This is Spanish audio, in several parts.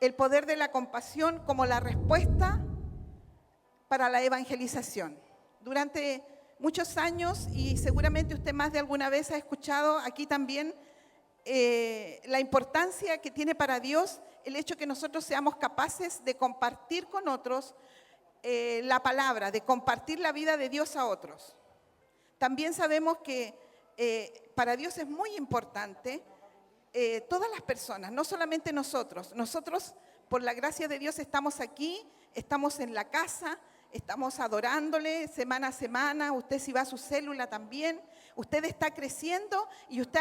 el poder de la compasión como la respuesta para la evangelización. Durante muchos años, y seguramente usted más de alguna vez ha escuchado aquí también, la importancia que tiene para Dios el hecho que nosotros seamos capaces de compartir con otros la palabra, de compartir la vida de Dios a otros. También sabemos que para Dios es muy importante todas las personas, no solamente nosotros. Nosotros, por la gracia de Dios, estamos aquí, estamos en la casa, estamos adorándole semana a semana. Usted, si va a su célula también, usted está creciendo y usted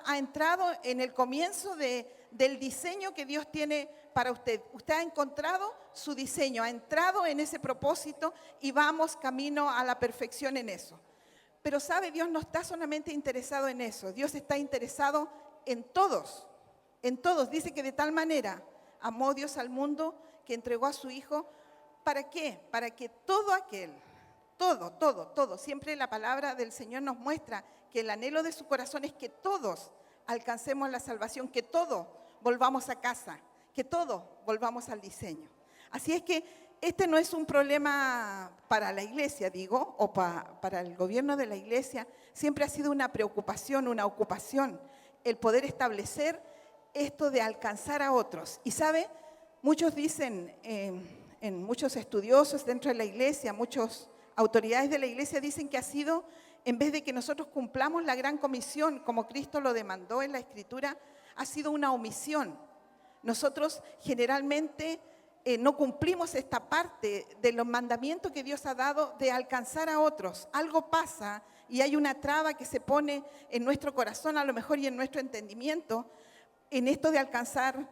ha entrado en el comienzo del diseño que Dios tiene para usted. Usted ha encontrado su diseño, ha entrado en ese propósito y vamos camino a la perfección en eso. Pero sabe, Dios no está solamente interesado en eso, Dios está interesado en todos, en todos. Dice que de tal manera amó Dios al mundo que entregó a su Hijo. ¿Para qué? Para que todo aquel, todo, siempre la palabra del Señor nos muestra que el anhelo de su corazón es que todos alcancemos la salvación, que todos volvamos a casa, que todos volvamos al diseño. Así es que este no es un problema para la iglesia, digo, o para el gobierno de la iglesia. Siempre ha sido una preocupación, una ocupación, el poder establecer esto de alcanzar a otros. Y sabe, muchos dicen, en muchos estudiosos dentro de la iglesia, muchas autoridades de la iglesia dicen que ha sido, en vez de que nosotros cumplamos la gran comisión como Cristo lo demandó en la Escritura, ha sido una omisión. Nosotros generalmente no cumplimos esta parte de los mandamientos que Dios ha dado de alcanzar a otros. Algo pasa y hay una traba que se pone en nuestro corazón a lo mejor y en nuestro entendimiento en esto de alcanzar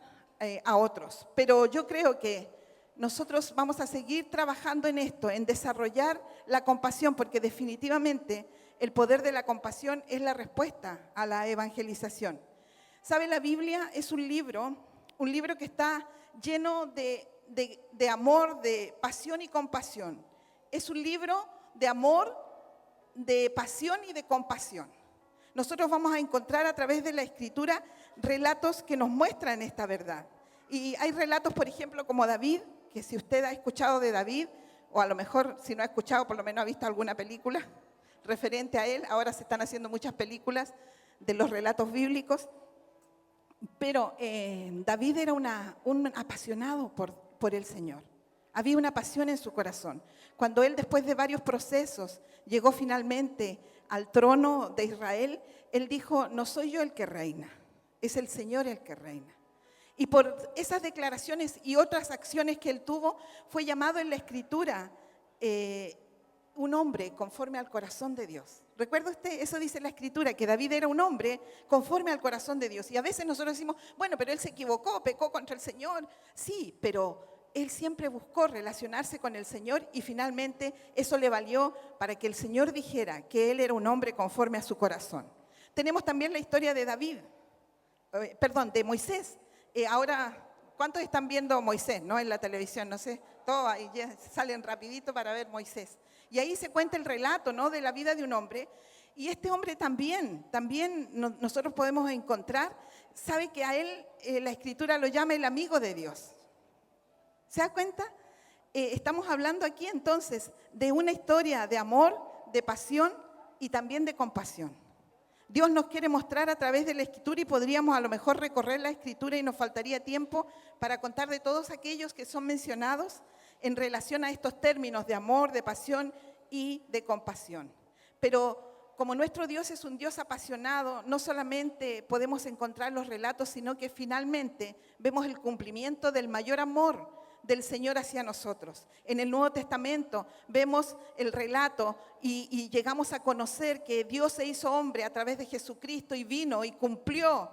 a otros. Pero yo creo que nosotros vamos a seguir trabajando en esto, en desarrollar la compasión, porque definitivamente el poder de la compasión es la respuesta a la evangelización. ¿Sabe? La Biblia es un libro que está lleno de amor, de pasión y compasión. Es un libro de amor, de pasión y de compasión. Nosotros vamos a encontrar a través de la Escritura relatos que nos muestran esta verdad. Y hay relatos, por ejemplo, como David, que si usted ha escuchado de David, o a lo mejor si no ha escuchado, por lo menos ha visto alguna película referente a él. Ahora se están haciendo muchas películas de los relatos bíblicos. Pero David era un apasionado por el Señor. Había una pasión en su corazón. Cuando él, después de varios procesos, llegó finalmente al trono de Israel, él dijo: no soy yo el que reina, es el Señor el que reina. Y por esas declaraciones y otras acciones que él tuvo, fue llamado en la Escritura un hombre conforme al corazón de Dios. ¿Recuerda usted? Eso dice la Escritura, que David era un hombre conforme al corazón de Dios. Y a veces nosotros decimos, bueno, pero él se equivocó, pecó contra el Señor. Sí, pero él siempre buscó relacionarse con el Señor y finalmente eso le valió para que el Señor dijera que él era un hombre conforme a su corazón. Tenemos también la historia de de Moisés. Ahora, ¿cuántos están viendo Moisés, no? En la televisión, no sé, todos ahí ya salen rapidito para ver Moisés. Y ahí se cuenta el relato, ¿no?, de la vida de un hombre. Y este hombre también nosotros podemos encontrar, sabe que a él la Escritura lo llama el amigo de Dios. ¿Se da cuenta? Estamos hablando aquí entonces de una historia de amor, de pasión y también de compasión. Dios nos quiere mostrar a través de la Escritura y podríamos a lo mejor recorrer la Escritura y nos faltaría tiempo para contar de todos aquellos que son mencionados en relación a estos términos de amor, de pasión y de compasión. Pero como nuestro Dios es un Dios apasionado, no solamente podemos encontrar los relatos, sino que finalmente vemos el cumplimiento del mayor amor del Señor hacia nosotros. En el Nuevo Testamento vemos el relato y llegamos a conocer que Dios se hizo hombre a través de Jesucristo y vino y cumplió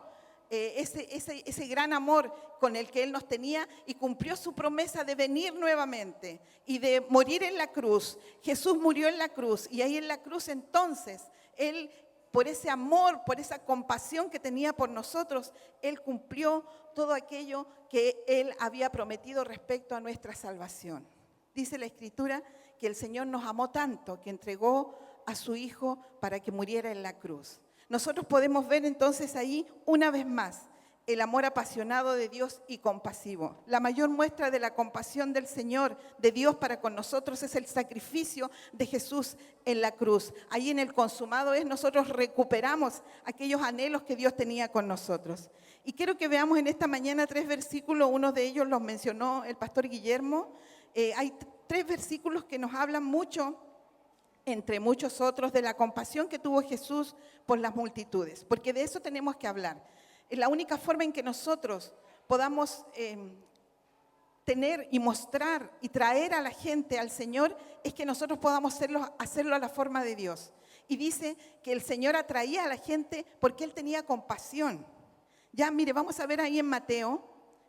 ese gran amor con el que Él nos tenía y cumplió su promesa de venir nuevamente y de morir en la cruz. Jesús murió en la cruz y ahí en la cruz entonces Él, por ese amor, por esa compasión que tenía por nosotros, Él cumplió todo aquello que Él había prometido respecto a nuestra salvación. Dice la Escritura que el Señor nos amó tanto que entregó a su Hijo para que muriera en la cruz. Nosotros podemos ver entonces ahí una vez más el amor apasionado de Dios y compasivo. La mayor muestra de la compasión del Señor, de Dios para con nosotros, es el sacrificio de Jesús en la cruz. Ahí en el consumado es, nosotros recuperamos aquellos anhelos que Dios tenía con nosotros. Y quiero que veamos en esta mañana 3 versículos, uno de ellos los mencionó el pastor Guillermo. Hay 3 versículos que nos hablan mucho, entre muchos otros, de la compasión que tuvo Jesús por las multitudes, porque de eso tenemos que hablar. Es la única forma en que nosotros podamos tener y mostrar y traer a la gente al Señor, es que nosotros podamos hacerlo a la forma de Dios. Y dice que el Señor atraía a la gente porque Él tenía compasión. Ya, mire, vamos a ver ahí en Mateo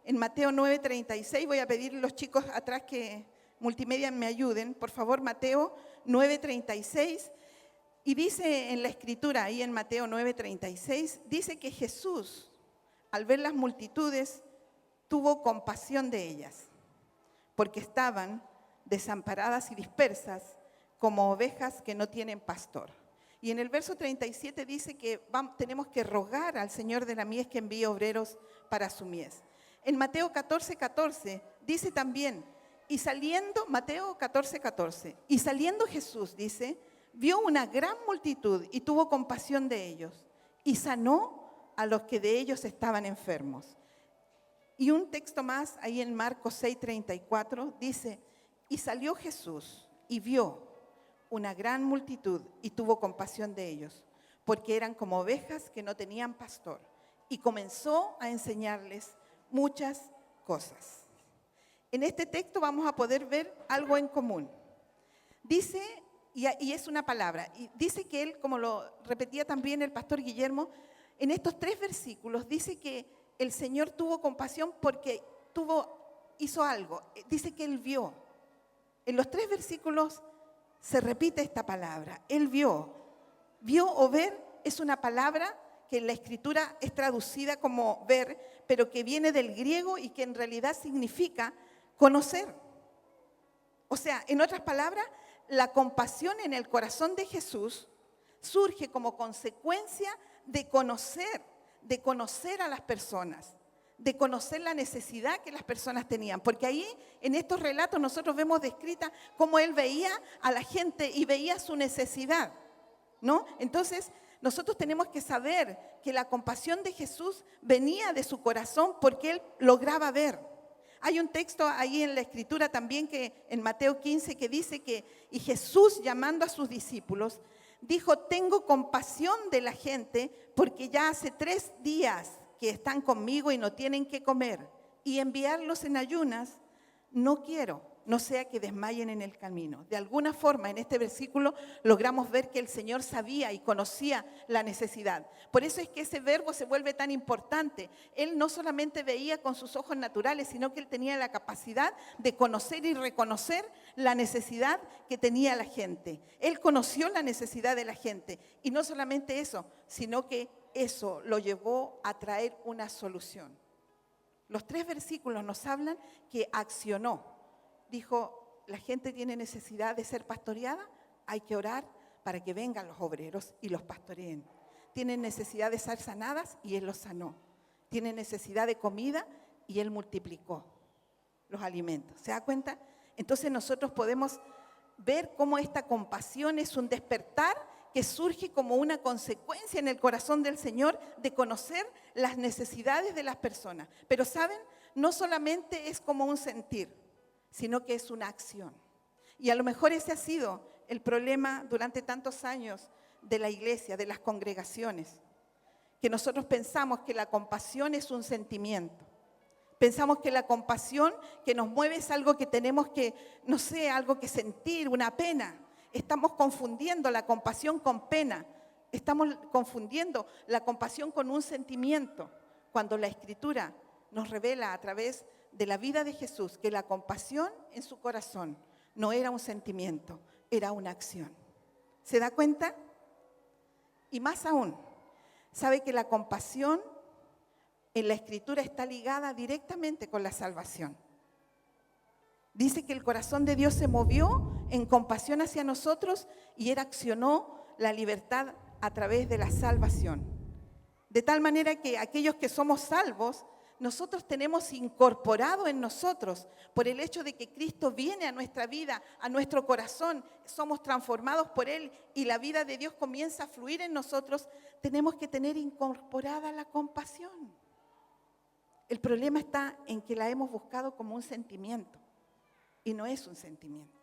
9:36, voy a pedir a los chicos atrás que multimedia me ayuden, por favor, Mateo 9:36. Y dice en la escritura, ahí en Mateo 9:36, dice que Jesús, al ver las multitudes, tuvo compasión de ellas, porque estaban desamparadas y dispersas como ovejas que no tienen pastor. Y en el verso 37 dice que tenemos que rogar al Señor de la mies que envíe obreros para su mies. En Mateo 14:14 dice también, Mateo 14:14, y saliendo Jesús, dice, vio una gran multitud y tuvo compasión de ellos y sanó a los que de ellos estaban enfermos. Y un texto más, ahí en Marcos 6:34, dice, y salió Jesús y vio una gran multitud y tuvo compasión de ellos, porque eran como ovejas que no tenían pastor, y comenzó a enseñarles muchas cosas. En este texto vamos a poder ver algo en común. Dice, y es una palabra, y dice que él, como lo repetía también el pastor Guillermo, en estos 3 versículos dice que el Señor tuvo compasión porque hizo algo. Dice que Él vio. En los 3 versículos se repite esta palabra. Él vio. Vio o ver es una palabra que en la Escritura es traducida como ver, pero que viene del griego y que en realidad significa conocer. O sea, en otras palabras, la compasión en el corazón de Jesús surge como consecuencia de conocer a las personas, de conocer la necesidad que las personas tenían. Porque ahí, en estos relatos, nosotros vemos descrita cómo Él veía a la gente y veía su necesidad, ¿no? Entonces, nosotros tenemos que saber que la compasión de Jesús venía de su corazón porque Él lograba ver. Hay un texto ahí en la Escritura también que en Mateo 15 que dice que, y Jesús llamando a sus discípulos, dijo, tengo compasión de la gente porque ya hace 3 días que están conmigo y no tienen qué comer. Y enviarlos en ayunas no quiero, no sea que desmayen en el camino. De alguna forma, en este versículo logramos ver que el Señor sabía y conocía la necesidad. Por eso es que ese verbo se vuelve tan importante. Él no solamente veía con sus ojos naturales, sino que Él tenía la capacidad de conocer y reconocer la necesidad que tenía la gente. Él conoció la necesidad de la gente. Y no solamente eso, sino que eso lo llevó a traer una solución. Los 3 versículos nos hablan que accionó. Dijo, la gente tiene necesidad de ser pastoreada, hay que orar para que vengan los obreros y los pastoreen. Tienen necesidad de ser sanadas y Él los sanó. Tienen necesidad de comida y Él multiplicó los alimentos. ¿Se da cuenta? Entonces nosotros podemos ver cómo esta compasión es un despertar que surge como una consecuencia en el corazón del Señor de conocer las necesidades de las personas. Pero ¿saben? No solamente es como un sentir, sino que es una acción. Y a lo mejor ese ha sido el problema durante tantos años de la iglesia, de las congregaciones, que nosotros pensamos que la compasión es un sentimiento. Pensamos que la compasión que nos mueve es algo que tenemos que, no sé, algo que sentir, una pena. Estamos confundiendo la compasión con pena. Estamos confundiendo la compasión con un sentimiento, cuando la Escritura nos revela a través de la vida de Jesús que la compasión en su corazón no era un sentimiento, era una acción. ¿Se da cuenta? Y más aún, sabe que la compasión en la Escritura está ligada directamente con la salvación. Dice que el corazón de Dios se movió en compasión hacia nosotros y Él accionó la libertad a través de la salvación. De tal manera que aquellos que somos salvos, nosotros tenemos incorporado en nosotros, por el hecho de que Cristo viene a nuestra vida, a nuestro corazón, somos transformados por Él y la vida de Dios comienza a fluir en nosotros, tenemos que tener incorporada la compasión. El problema está en que la hemos buscado como un sentimiento y no es un sentimiento.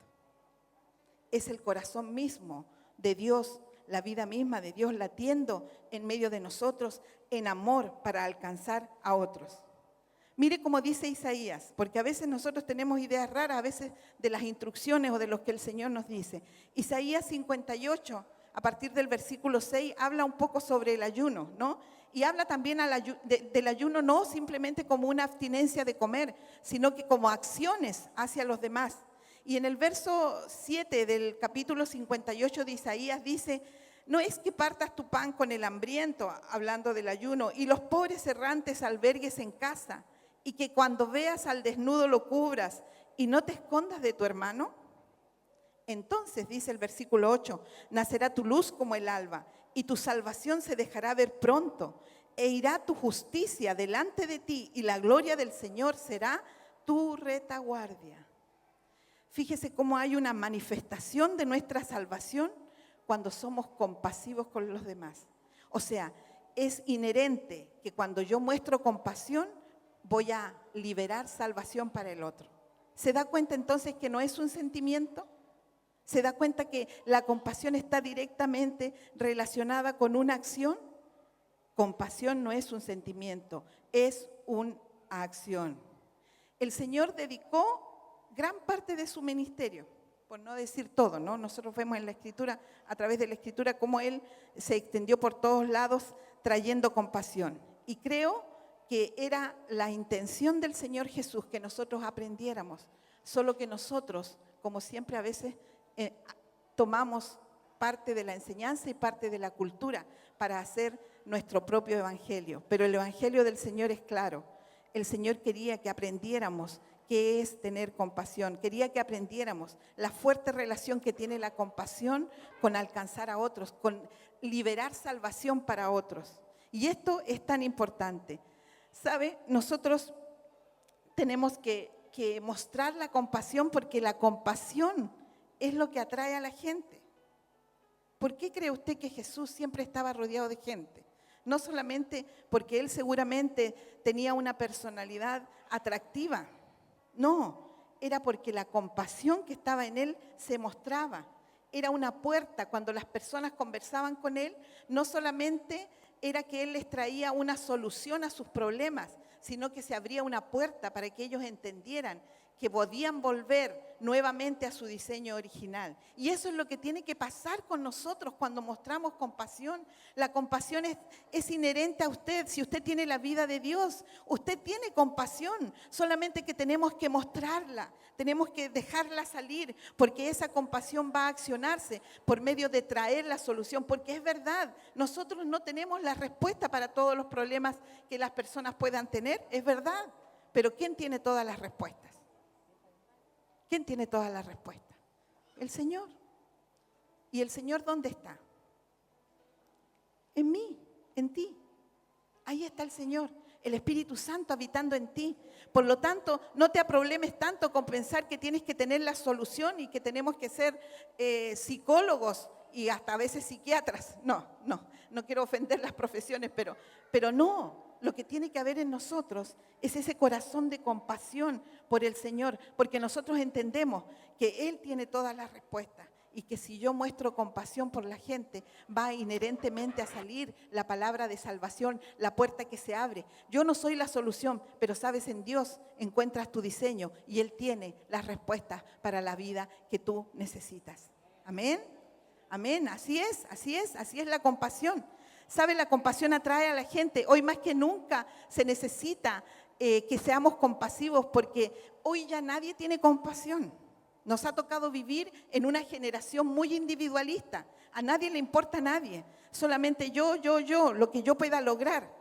Es el corazón mismo de Dios, la vida misma de Dios latiendo en medio de nosotros en amor para alcanzar a otros. Mire cómo dice Isaías, porque a veces nosotros tenemos ideas raras, a veces de las instrucciones o de lo que el Señor nos dice. Isaías 58, a partir del versículo 6, habla un poco sobre el ayuno, ¿no? Y habla también del ayuno no simplemente como una abstinencia de comer, sino que como acciones hacia los demás. Y en el verso 7 del capítulo 58 de Isaías dice: no es que partas tu pan con el hambriento, hablando del ayuno, y los pobres errantes albergues en casa, y que cuando veas al desnudo lo cubras y no te escondas de tu hermano. Entonces, dice el versículo 8, nacerá tu luz como el alba, y tu salvación se dejará ver pronto, e irá tu justicia delante de ti, y la gloria del Señor será tu retaguardia. Fíjese cómo hay una manifestación de nuestra salvación cuando somos compasivos con los demás. O sea, es inherente que cuando yo muestro compasión, voy a liberar salvación para el otro. ¿Se da cuenta entonces que no es un sentimiento? ¿Se da cuenta que la compasión está directamente relacionada con una acción? Compasión no es un sentimiento, es una acción. El Señor dedicó gran parte de su ministerio, por no decir todo, ¿no? Nosotros vemos en la Escritura, a través de la Escritura, cómo Él se extendió por todos lados trayendo compasión. Y creo que era la intención del Señor Jesús que nosotros aprendiéramos, solo que nosotros, como siempre a veces, tomamos parte de la enseñanza y parte de la cultura para hacer nuestro propio evangelio. Pero el evangelio del Señor es claro. El Señor quería que aprendiéramos qué es tener compasión. Quería que aprendiéramos la fuerte relación que tiene la compasión con alcanzar a otros, con liberar salvación para otros. Y esto es tan importante. ¿Sabe? Nosotros tenemos que mostrar la compasión porque la compasión es lo que atrae a la gente. ¿Por qué cree usted que Jesús siempre estaba rodeado de gente? No solamente porque Él seguramente tenía una personalidad atractiva, no, era porque la compasión que estaba en Él se mostraba. Era una puerta cuando las personas conversaban con Él, no solamente era que Él les traía una solución a sus problemas, sino que se abría una puerta para que ellos entendieran que podían volver nuevamente a su diseño original. Y eso es lo que tiene que pasar con nosotros cuando mostramos compasión. La compasión es inherente a usted. Si usted tiene la vida de Dios, usted tiene compasión, solamente que tenemos que mostrarla, tenemos que dejarla salir, porque esa compasión va a accionarse por medio de traer la solución, porque es verdad, nosotros no tenemos la respuesta para todos los problemas que las personas puedan tener, es verdad, pero ¿quién tiene todas las respuestas? ¿Quién tiene todas las respuestas? El Señor. ¿Y el Señor dónde está? En mí, en ti. Ahí está el Señor, el Espíritu Santo habitando en ti. Por lo tanto, no te aproblemes tanto con pensar que tienes que tener la solución y que tenemos que ser psicólogos y hasta a veces psiquiatras. No quiero ofender las profesiones, pero no. Lo que tiene que haber en nosotros es ese corazón de compasión por el Señor, porque nosotros entendemos que Él tiene todas las respuestas y que si yo muestro compasión por la gente, va inherentemente a salir la palabra de salvación, la puerta que se abre. Yo no soy la solución, pero sabes, en Dios encuentras tu diseño y Él tiene las respuestas para la vida que tú necesitas. Amén. Amén, así es la compasión. ¿Sabe? La compasión atrae a la gente. Hoy más que nunca se necesita que seamos compasivos porque hoy ya nadie tiene compasión. Nos ha tocado vivir en una generación muy individualista. A nadie le importa a nadie. Solamente yo, lo que yo pueda lograr.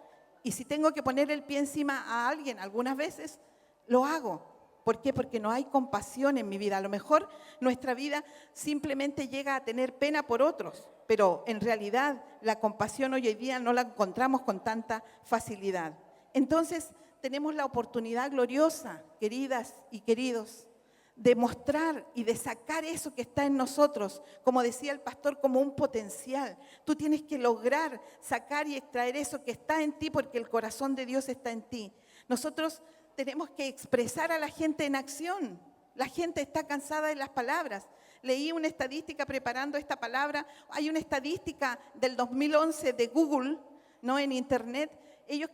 Y si tengo que poner el pie encima a alguien algunas veces, lo hago. ¿Por qué? Porque no hay compasión en mi vida. A lo mejor nuestra vida simplemente llega a tener pena por otros, pero en realidad la compasión hoy en día no la encontramos con tanta facilidad. Entonces tenemos la oportunidad gloriosa, queridas y queridos, de mostrar y de sacar eso que está en nosotros, como decía el pastor, como un potencial. Tú tienes que lograr sacar y extraer eso que está en ti porque el corazón de Dios está en ti. Nosotros tenemos que expresar a la gente en acción. La gente está cansada de las palabras. Leí una estadística preparando esta palabra. Hay una estadística del 2011 de Google, ¿no? En internet. Ellos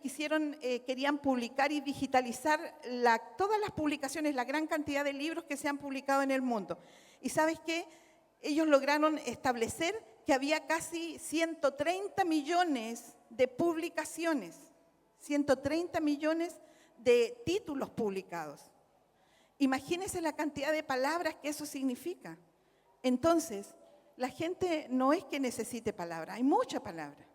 querían publicar y digitalizar todas las publicaciones, la gran cantidad de libros que se han publicado en el mundo. ¿Y sabes qué? Ellos lograron establecer que había casi 130 millones de publicaciones, 130 millones de títulos publicados. Imagínense la cantidad de palabras que eso significa. Entonces, la gente no es que necesite palabra, hay mucha palabra.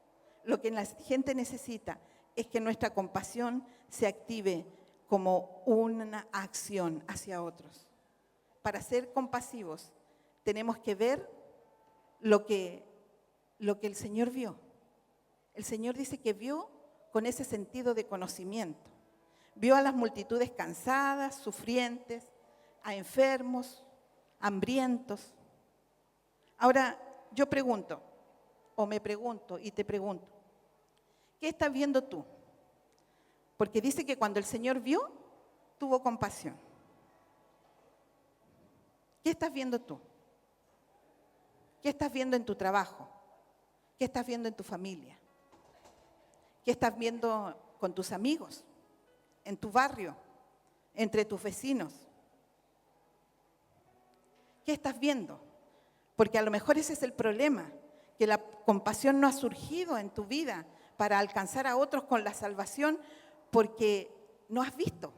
Lo que la gente necesita es que nuestra compasión se active como una acción hacia otros. Para ser compasivos tenemos que ver lo que el Señor vio. El Señor dice que vio con ese sentido de conocimiento. Vio a las multitudes cansadas, sufrientes, a enfermos, hambrientos. Ahora, yo pregunto, o me pregunto y te pregunto, ¿qué estás viendo tú? Porque dice que cuando el Señor vio, tuvo compasión. ¿Qué estás viendo tú? ¿Qué estás viendo en tu trabajo? ¿Qué estás viendo en tu familia? ¿Qué estás viendo con tus amigos? En tu barrio, entre tus vecinos. ¿Qué estás viendo? Porque a lo mejor ese es el problema, que la compasión no ha surgido en tu vida para alcanzar a otros con la salvación, porque no has visto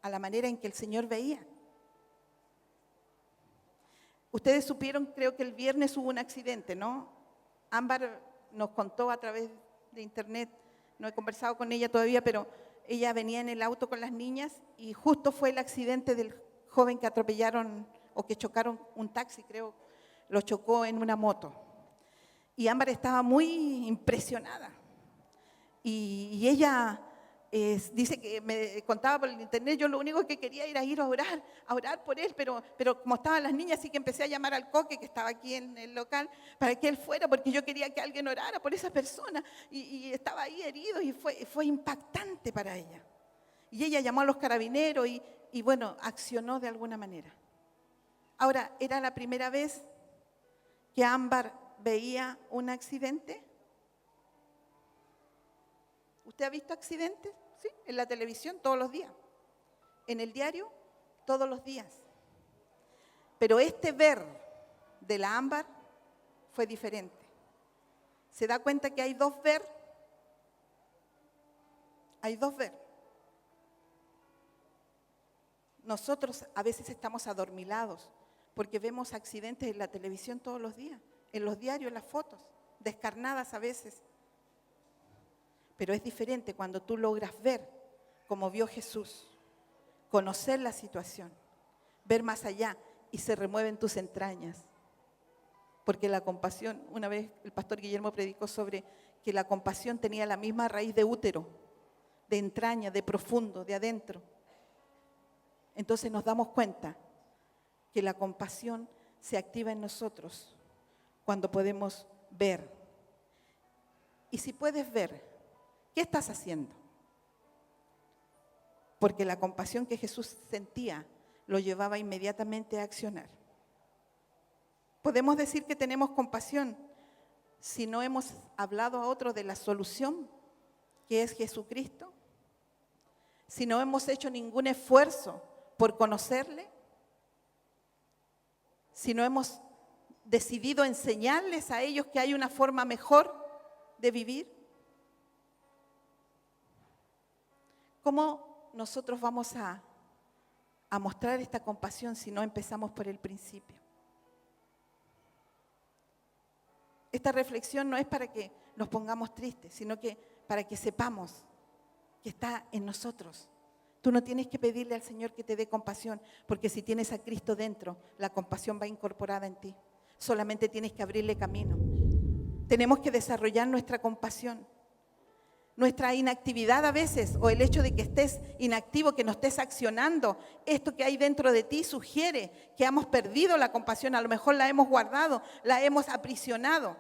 a la manera en que el Señor veía. Ustedes supieron, creo que el viernes hubo un accidente, ¿no? Ámbar nos contó a través de internet, no he conversado con ella todavía, pero ella venía en el auto con las niñas y justo fue el accidente del joven que atropellaron o que chocaron un taxi, creo, lo chocó en una moto. Y Ámbar estaba muy impresionada. Y ella dice que me contaba por el internet, yo lo único que quería era ir a orar por él, pero como estaban las niñas, sí que empecé a llamar al Coque, que estaba aquí en el local, para que él fuera, porque yo quería que alguien orara por esa persona, y estaba ahí herido, y fue impactante para ella. Y ella llamó a los carabineros, y bueno, accionó de alguna manera. Ahora, ¿era la primera vez que Ámbar veía un accidente? ¿Usted ha visto accidentes? Sí, en la televisión todos los días, en el diario todos los días. Pero este ver de la Ámbar fue diferente. ¿Se da cuenta que hay dos ver? Hay dos ver. Nosotros a veces estamos adormilados porque vemos accidentes en la televisión todos los días, en los diarios, en las fotos, descarnadas a veces. Pero es diferente cuando tú logras ver como vio Jesús, conocer la situación, ver más allá y se remueven tus entrañas. Porque la compasión, una vez el pastor Guillermo predicó sobre que la compasión tenía la misma raíz de útero, de entraña, de profundo, de adentro. Entonces nos damos cuenta que la compasión se activa en nosotros cuando podemos ver. Y si puedes ver, ¿qué estás haciendo? Porque la compasión que Jesús sentía lo llevaba inmediatamente a accionar. Podemos decir que tenemos compasión si no hemos hablado a otros de la solución, que es Jesucristo, si no hemos hecho ningún esfuerzo por conocerle, si no hemos decidido enseñarles a ellos que hay una forma mejor de vivir. ¿Cómo nosotros vamos a mostrar esta compasión si no empezamos por el principio? Esta reflexión no es para que nos pongamos tristes, sino que para que sepamos que está en nosotros, Tú no tienes que pedirle al Señor que te dé compasión, porque si tienes a Cristo dentro, la compasión va incorporada en ti. Solamente tienes que abrirle camino. Tenemos que desarrollar nuestra compasión. Nuestra inactividad a veces, o el hecho de que estés inactivo, que no estés accionando, esto que hay dentro de ti sugiere que hemos perdido la compasión, a lo mejor la hemos guardado, la hemos aprisionado.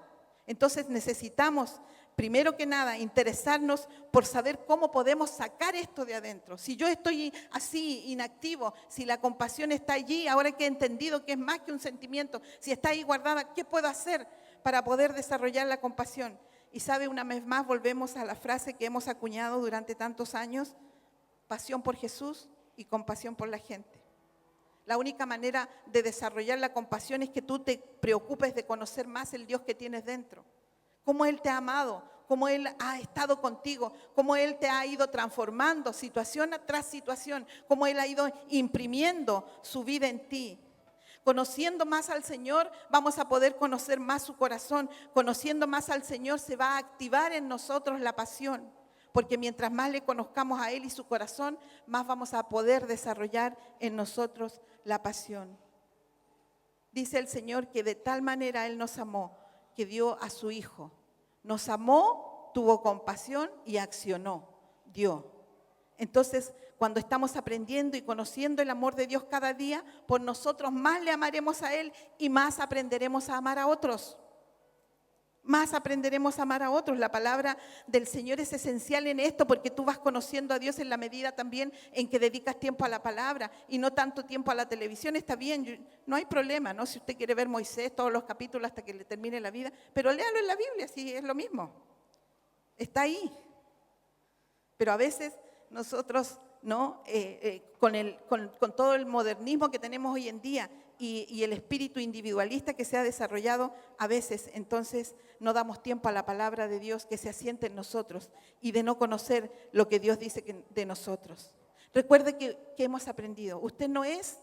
Entonces necesitamos, primero que nada, interesarnos por saber cómo podemos sacar esto de adentro. Si yo estoy así, inactivo, si la compasión está allí, ahora que he entendido que es más que un sentimiento, si está ahí guardada, ¿qué puedo hacer para poder desarrollar la compasión? Y sabe, una vez más volvemos a la frase que hemos acuñado durante tantos años: pasión por Jesús y compasión por la gente. La única manera de desarrollar la compasión es que tú te preocupes de conocer más el Dios que tienes dentro. Cómo Él te ha amado, cómo Él ha estado contigo, cómo Él te ha ido transformando situación tras situación, cómo Él ha ido imprimiendo su vida en ti. Conociendo más al Señor, vamos a poder conocer más su corazón. Conociendo más al Señor, se va a activar en nosotros la pasión. Porque mientras más le conozcamos a Él y su corazón, más vamos a poder desarrollar en nosotros la pasión. Dice el Señor que de tal manera Él nos amó, que dio a su Hijo. Nos amó, tuvo compasión y accionó, dio. Entonces, cuando estamos aprendiendo y conociendo el amor de Dios cada día, por nosotros más le amaremos a Él y más aprenderemos a amar a otros. Más aprenderemos a amar a otros. La palabra del Señor es esencial en esto, porque tú vas conociendo a Dios en la medida también en que dedicas tiempo a la palabra y no tanto tiempo a la televisión. Está bien, no hay problema, ¿no? Si usted quiere ver Moisés, todos los capítulos hasta que le termine la vida, pero léalo en la Biblia, sí, es lo mismo. Está ahí. Pero a veces nosotros, ¿no? Con todo el modernismo que tenemos hoy en día y el espíritu individualista que se ha desarrollado, a veces entonces no damos tiempo a la palabra de Dios que se asiente en nosotros y de no conocer lo que Dios dice de nosotros. Recuerde que hemos aprendido. Usted no es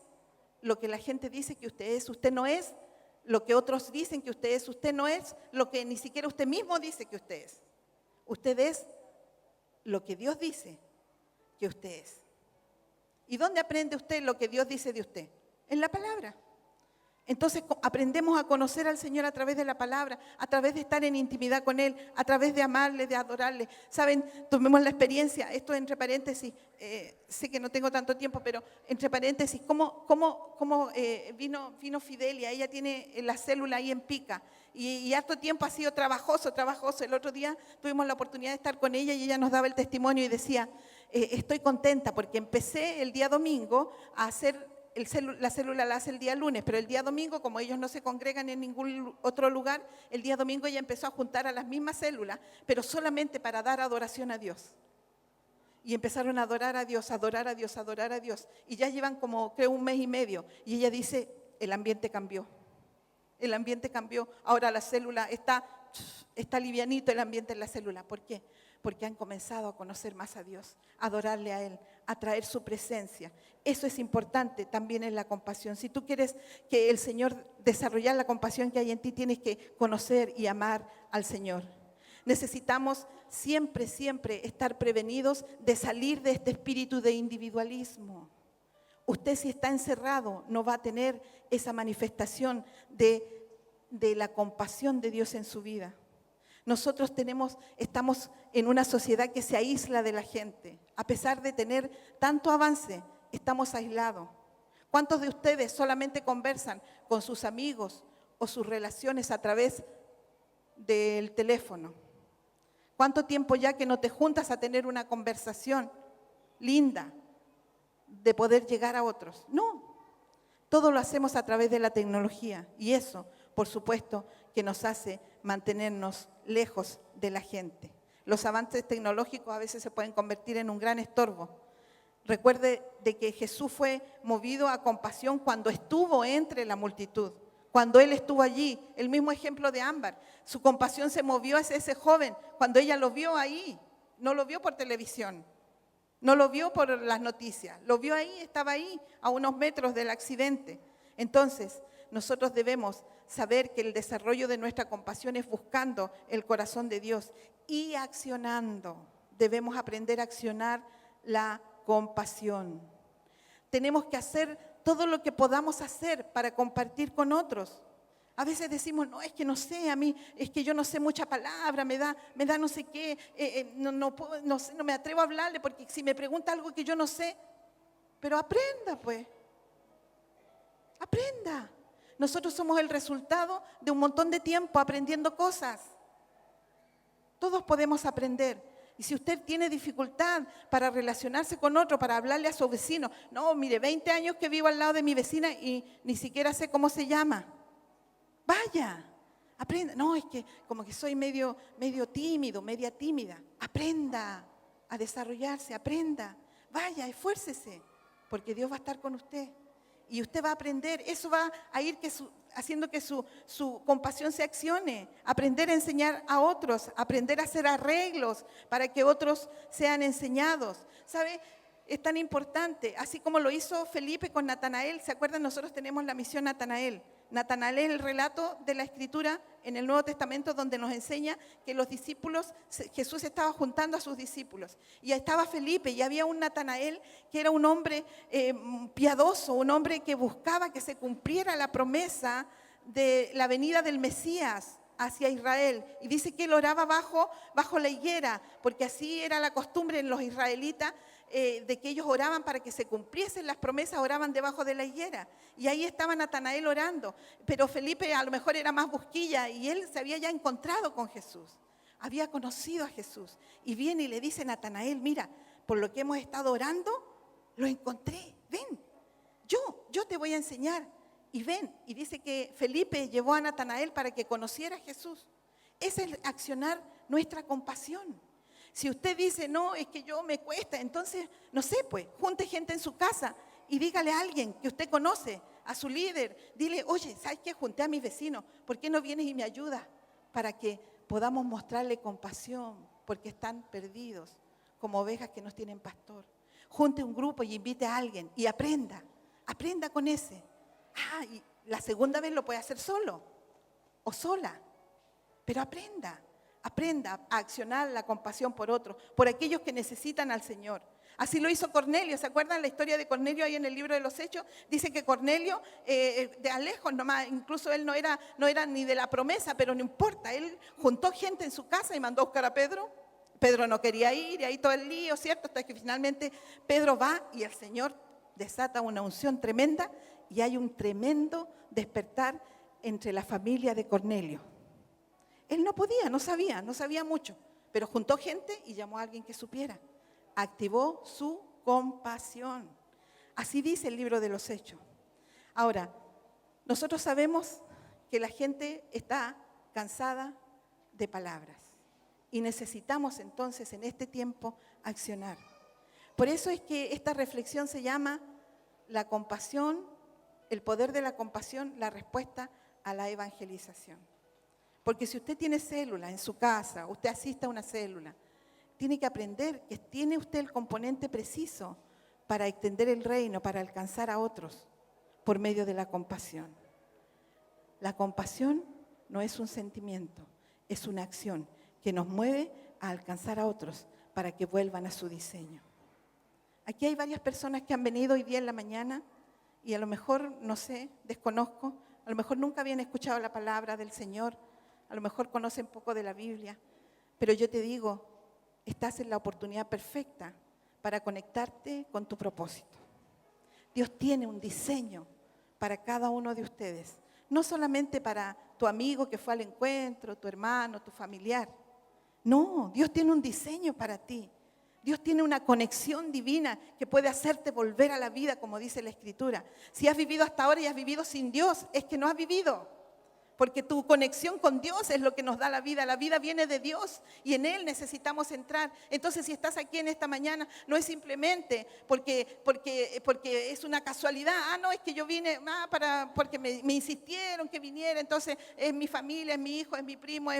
lo que la gente dice que usted no es lo que otros dicen que usted no es lo que ni siquiera usted mismo dice que usted es. Usted es lo que Dios dice que usted es. ¿Y dónde aprende usted lo que Dios dice de usted? En la palabra. Entonces aprendemos a conocer al Señor a través de la palabra, a través de estar en intimidad con Él, a través de amarle, de adorarle. Saben, tomemos la experiencia, esto entre paréntesis, sé que no tengo tanto tiempo, pero entre paréntesis, ¿cómo vino Fidelia? Ella tiene la célula ahí en Pica y harto tiempo ha sido trabajoso. El otro día tuvimos la oportunidad de estar con ella y ella nos daba el testimonio y decía, estoy contenta porque empecé el día domingo a hacer. La célula la hace el día lunes, pero el día domingo, como ellos no se congregan en ningún otro lugar, el día domingo ella empezó a juntar a las mismas células, pero solamente para dar adoración a Dios. Y empezaron a adorar a Dios, adorar a Dios, adorar a Dios. Y ya llevan como, creo, 1 mes y medio. Y ella dice, el ambiente cambió. El ambiente cambió. Ahora la célula está livianito el ambiente en la célula. ¿Por qué? Porque han comenzado a conocer más a Dios, a adorarle a Él, a traer su presencia. Eso es importante también en la compasión. Si tú quieres que el Señor desarrollar la compasión que hay en ti, tienes que conocer y amar al Señor. Necesitamos siempre estar prevenidos de salir de este espíritu de individualismo. Usted, si está encerrado, no va a tener esa manifestación de la compasión de Dios en su vida. Nosotros estamos en una sociedad que se aísla de la gente. A pesar de tener tanto avance, estamos aislados. ¿Cuántos de ustedes solamente conversan con sus amigos o sus relaciones a través del teléfono? ¿Cuánto tiempo ya que no te juntas a tener una conversación linda de poder llegar a otros? No, todo lo hacemos a través de la tecnología y eso, por supuesto, que nos hace mantenernos lejos de la gente. Los avances tecnológicos a veces se pueden convertir en un gran estorbo. Recuerde de que Jesús fue movido a compasión cuando estuvo entre la multitud, cuando Él estuvo allí. El mismo ejemplo de Ámbar, su compasión se movió hacia ese joven cuando ella lo vio ahí, no lo vio por televisión, no lo vio por las noticias, lo vio ahí, estaba ahí a unos metros del accidente. Entonces, nosotros debemos saber que el desarrollo de nuestra compasión es buscando el corazón de Dios y accionando. Debemos aprender a accionar la compasión. Tenemos que hacer todo lo que podamos hacer para compartir con otros. A veces decimos, no, es que no sé, a mí, es que yo no sé mucha palabra, me da no sé qué, no me atrevo a hablarle porque si me pregunta algo que yo no sé, pero aprenda pues, aprenda. Nosotros somos el resultado de un montón de tiempo aprendiendo cosas. Todos podemos aprender. Y si usted tiene dificultad para relacionarse con otro, para hablarle a su vecino, no, mire, 20 años que vivo al lado de mi vecina y ni siquiera sé cómo se llama. Vaya, aprenda. No, es que como que soy medio tímido, media tímida. Aprenda a desarrollarse, aprenda. Vaya, esfuércese, porque Dios va a estar con usted. Y usted va a aprender, eso va a ir haciendo que su compasión se accione. Aprender a enseñar a otros, aprender a hacer arreglos para que otros sean enseñados. ¿Sabe? Es tan importante, así como lo hizo Felipe con Natanael. ¿Se acuerdan? Nosotros tenemos la misión Natanael. Natanael es el relato de la Escritura en el Nuevo Testamento donde nos enseña que los discípulos, Jesús estaba juntando a sus discípulos. Y estaba Felipe y había un Natanael que era un hombre piadoso, un hombre que buscaba que se cumpliera la promesa de la venida del Mesías hacia Israel. Y dice que él oraba bajo la higuera, porque así era la costumbre en los israelitas, de que ellos oraban para que se cumpliesen las promesas, oraban debajo de la higuera. Y ahí estaba Natanael orando. Pero Felipe a lo mejor era más busquilla y él se había ya encontrado con Jesús. Había conocido a Jesús. Y viene y le dice a Natanael, mira, por lo que hemos estado orando, lo encontré. Ven, yo te voy a enseñar. Y ven, y dice que Felipe llevó a Natanael para que conociera a Jesús. Es el accionar nuestra compasión. Si usted dice, no, es que yo me cuesta, entonces, no sé, pues, junte gente en su casa y dígale a alguien que usted conoce, a su líder, dile, oye, ¿sabes qué? Junté a mis vecinos, ¿por qué no vienes y me ayudas? Para que podamos mostrarle compasión, porque están perdidos, como ovejas que no tienen pastor. Junte un grupo y invite a alguien y aprenda con ese. Y la segunda vez lo puede hacer solo o sola, pero aprenda a accionar la compasión por otros, por aquellos que necesitan al Señor. Así lo hizo Cornelio. ¿Se acuerdan la historia de Cornelio ahí en el libro de los Hechos? Dice que Cornelio, de a lejos nomás, incluso él no era ni de la promesa, pero no importa, él juntó gente en su casa y mandó a buscar a Pedro. Pedro no quería ir y ahí todo el lío, ¿cierto? Hasta que finalmente Pedro va y el Señor desata una unción tremenda y hay un tremendo despertar entre la familia de Cornelio. Él no podía, no sabía mucho, pero juntó gente y llamó a alguien que supiera. Activó su compasión. Así dice el libro de los Hechos. Ahora, nosotros sabemos que la gente está cansada de palabras y necesitamos entonces en este tiempo accionar. Por eso es que esta reflexión se llama la compasión, el poder de la compasión, la respuesta a la evangelización. Porque si usted tiene célula en su casa, usted asiste a una célula, tiene que aprender que tiene usted el componente preciso para extender el reino, para alcanzar a otros por medio de la compasión. La compasión no es un sentimiento, es una acción que nos mueve a alcanzar a otros para que vuelvan a su diseño. Aquí hay varias personas que han venido hoy día en la mañana y a lo mejor, no sé, desconozco, a lo mejor nunca habían escuchado la palabra del Señor, a lo mejor conocen poco de la Biblia, pero yo te digo, estás en la oportunidad perfecta para conectarte con tu propósito. Dios tiene un diseño para cada uno de ustedes, no solamente para tu amigo que fue al encuentro, tu hermano, tu familiar. No, Dios tiene un diseño para ti. Dios tiene una conexión divina que puede hacerte volver a la vida, como dice la Escritura. Si has vivido hasta ahora y has vivido sin Dios, es que no has vivido. Porque tu conexión con Dios es lo que nos da la vida. La vida viene de Dios y en Él necesitamos entrar. Entonces, si estás aquí en esta mañana, no es simplemente porque es una casualidad. No, es que yo vine porque me insistieron que viniera. Entonces, es mi familia, es mi hijo, es mi primo.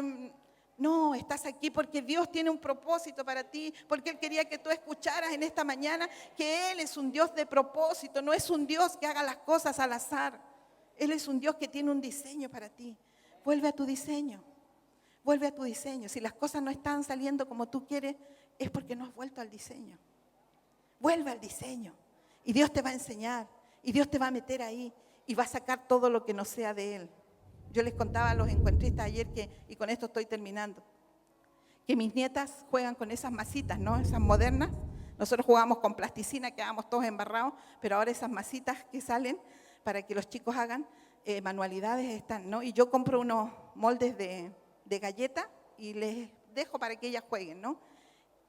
No, estás aquí porque Dios tiene un propósito para ti, porque Él quería que tú escucharas en esta mañana que Él es un Dios de propósito, no es un Dios que haga las cosas al azar. Él es un Dios que tiene un diseño para ti. Vuelve a tu diseño, vuelve a tu diseño. Si las cosas no están saliendo como tú quieres, es porque no has vuelto al diseño. Vuelve al diseño. Y Dios te va a enseñar. Y Dios te va a meter ahí. Y va a sacar todo lo que no sea de Él. Yo les contaba a los encuentristas ayer y con esto estoy terminando, que mis nietas juegan con esas masitas, ¿no? Esas modernas. Nosotros jugábamos con plasticina, quedábamos todos embarrados, pero ahora esas masitas que salen para que los chicos hagan manualidades están, ¿no? Y yo compro unos moldes de galleta y les dejo para que ellas jueguen, ¿no?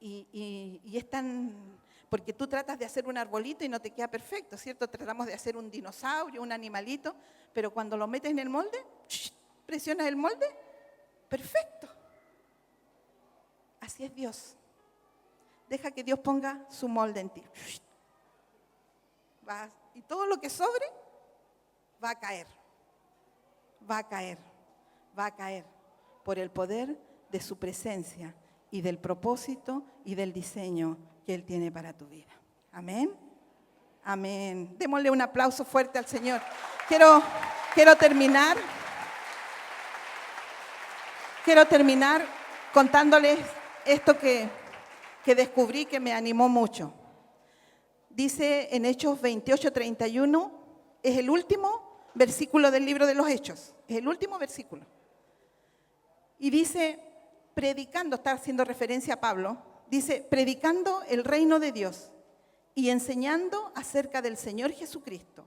Y están, porque tú tratas de hacer un arbolito y no te queda perfecto, ¿cierto? Tratamos de hacer un dinosaurio, un animalito, pero cuando lo metes en el molde, presionas el molde, perfecto. Así es Dios. Deja que Dios ponga su molde en ti. Y todo lo que sobre va a caer. Va a caer. Va a caer por el poder de su presencia y del propósito y del diseño que Él tiene para tu vida. Amén. Amén. Démosle un aplauso fuerte al Señor. Quiero terminar contándoles esto que descubrí que me animó mucho. Dice en Hechos 28:31, es el último versículo del libro de los Hechos, es el último versículo. Y dice, predicando, está haciendo referencia a Pablo, dice, predicando el reino de Dios y enseñando acerca del Señor Jesucristo,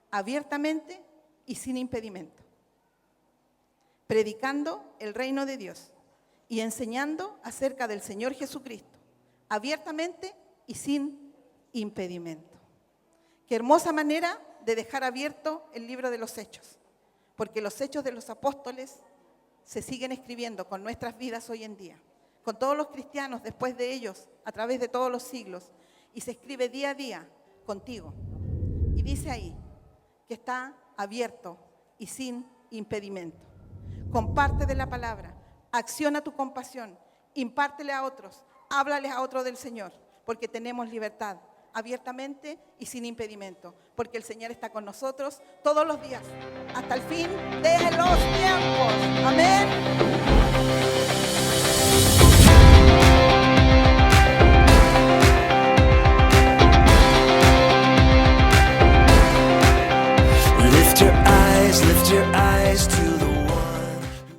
abiertamente y sin impedimento. Predicando el reino de Dios y enseñando acerca del Señor Jesucristo, abiertamente y sin impedimento. Qué hermosa manera de dejar abierto el libro de los Hechos, porque los Hechos de los Apóstoles se siguen escribiendo con nuestras vidas hoy en día, con todos los cristianos después de ellos, a través de todos los siglos, y se escribe día a día contigo. Y dice ahí que está abierto y sin impedimento. Comparte de la palabra, acciona tu compasión, impártele a otros, háblales a otros del Señor, porque tenemos libertad, abiertamente y sin impedimento, porque el Señor está con nosotros todos los días, hasta el fin de los tiempos. Amén.